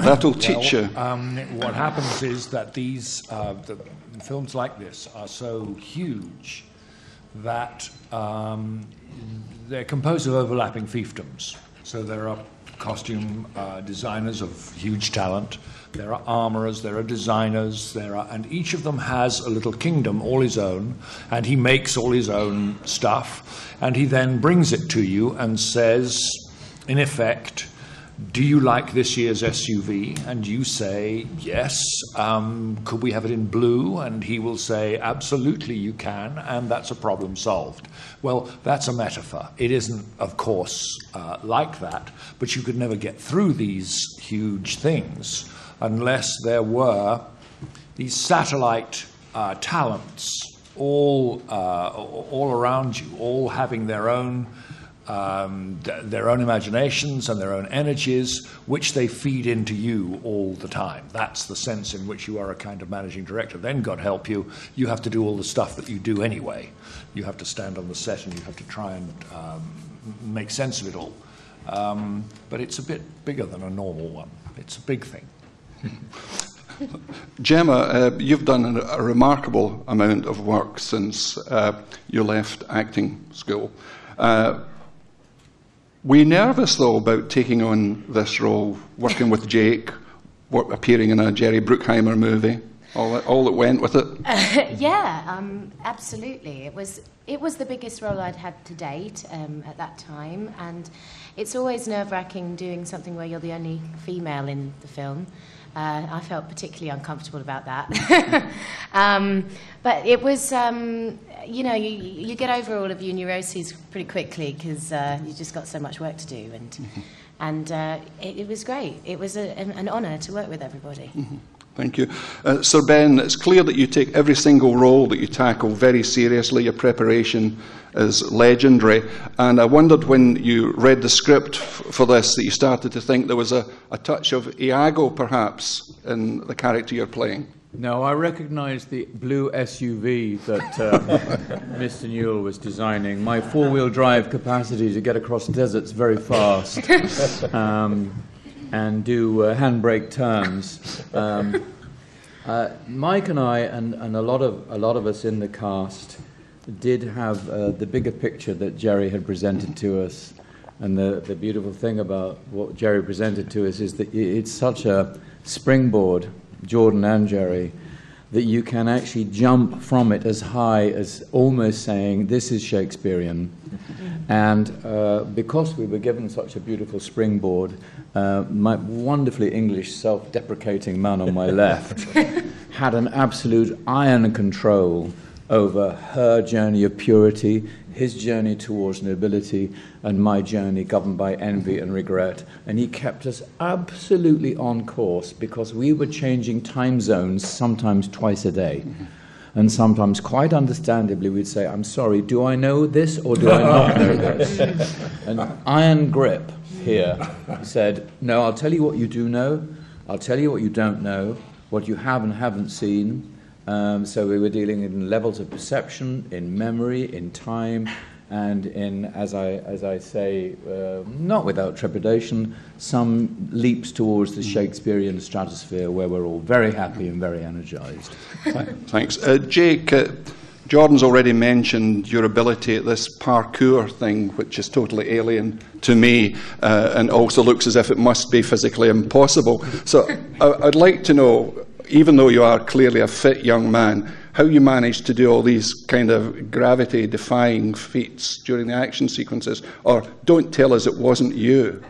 That'll teach you. What happens is that these films like this are so huge that they're composed of overlapping fiefdoms. So there are costume designers of huge talent, there are armourers, there are designers, and each of them has a little kingdom all his own, and he makes all his own stuff, and he then brings it to you and says, in effect, do you like this year's SUV? And you say, yes. Could we have it in blue? And he will say, absolutely you can, and that's a problem solved. Well, that's a metaphor. It isn't, of course, like that, but you could never get through these huge things unless there were these satellite talents all around you, all having their own imaginations and their own energies, which they feed into you all the time. That's the sense in which you are a kind of managing director. Then, God help you, you have to do all the stuff that you do anyway. You have to stand on the set and you have to try and make sense of it all. But it's a bit bigger than a normal one. It's a big thing. Gemma, you've done a remarkable amount of work since you left acting school. Were you nervous, though, about taking on this role, working with Jake, appearing in a Jerry Bruckheimer movie, all that went with it? Yeah, absolutely. It was the biggest role I'd had to date at that time, and it's always nerve-wracking doing something where you're the only female in the film. I felt particularly uncomfortable about that. But it was, you know, you get over all of your neuroses pretty quickly because you just got so much work to do. And it was great. It was an honour to work with everybody. Mm-hmm. Thank you. Sir Ben, it's clear that you take every single role that you tackle very seriously. Your preparation is legendary. And I wondered when you read the script for this that you started to think there was a touch of Iago, perhaps, in the character you're playing. No, I recognised the blue SUV that Mr. Newell was designing. My four-wheel drive capacity to get across deserts very fast. And do handbrake turns. Mike and I, and a lot of us in the cast, did have the bigger picture that Jerry had presented to us. And the beautiful thing about what Jerry presented to us is that it's such a springboard, Jordan and Jerry, that you can actually jump from it as high as almost saying, this is Shakespearean. And because we were given such a beautiful springboard, my wonderfully English, self-deprecating man on my left had an absolute iron control over her journey of purity, his journey towards nobility, and my journey governed by envy and regret. And he kept us absolutely on course because we were changing time zones sometimes twice a day. And sometimes, quite understandably, we'd say, I'm sorry, do I know this or do I not know this? And iron grip here said, no, I'll tell you what you do know, I'll tell you what you don't know, what you have and haven't seen. So we were dealing in levels of perception, in memory, in time, and in, as I say, not without trepidation, some leaps towards the Shakespearean stratosphere where we're all very happy and very energized. Thanks. Jake, Jordan's already mentioned your ability at this parkour thing, which is totally alien to me, and also looks as if it must be physically impossible. So I'd like to know, even though you are clearly a fit young man, how you managed to do all these kind of gravity-defying feats during the action sequences. Or don't tell us it wasn't you.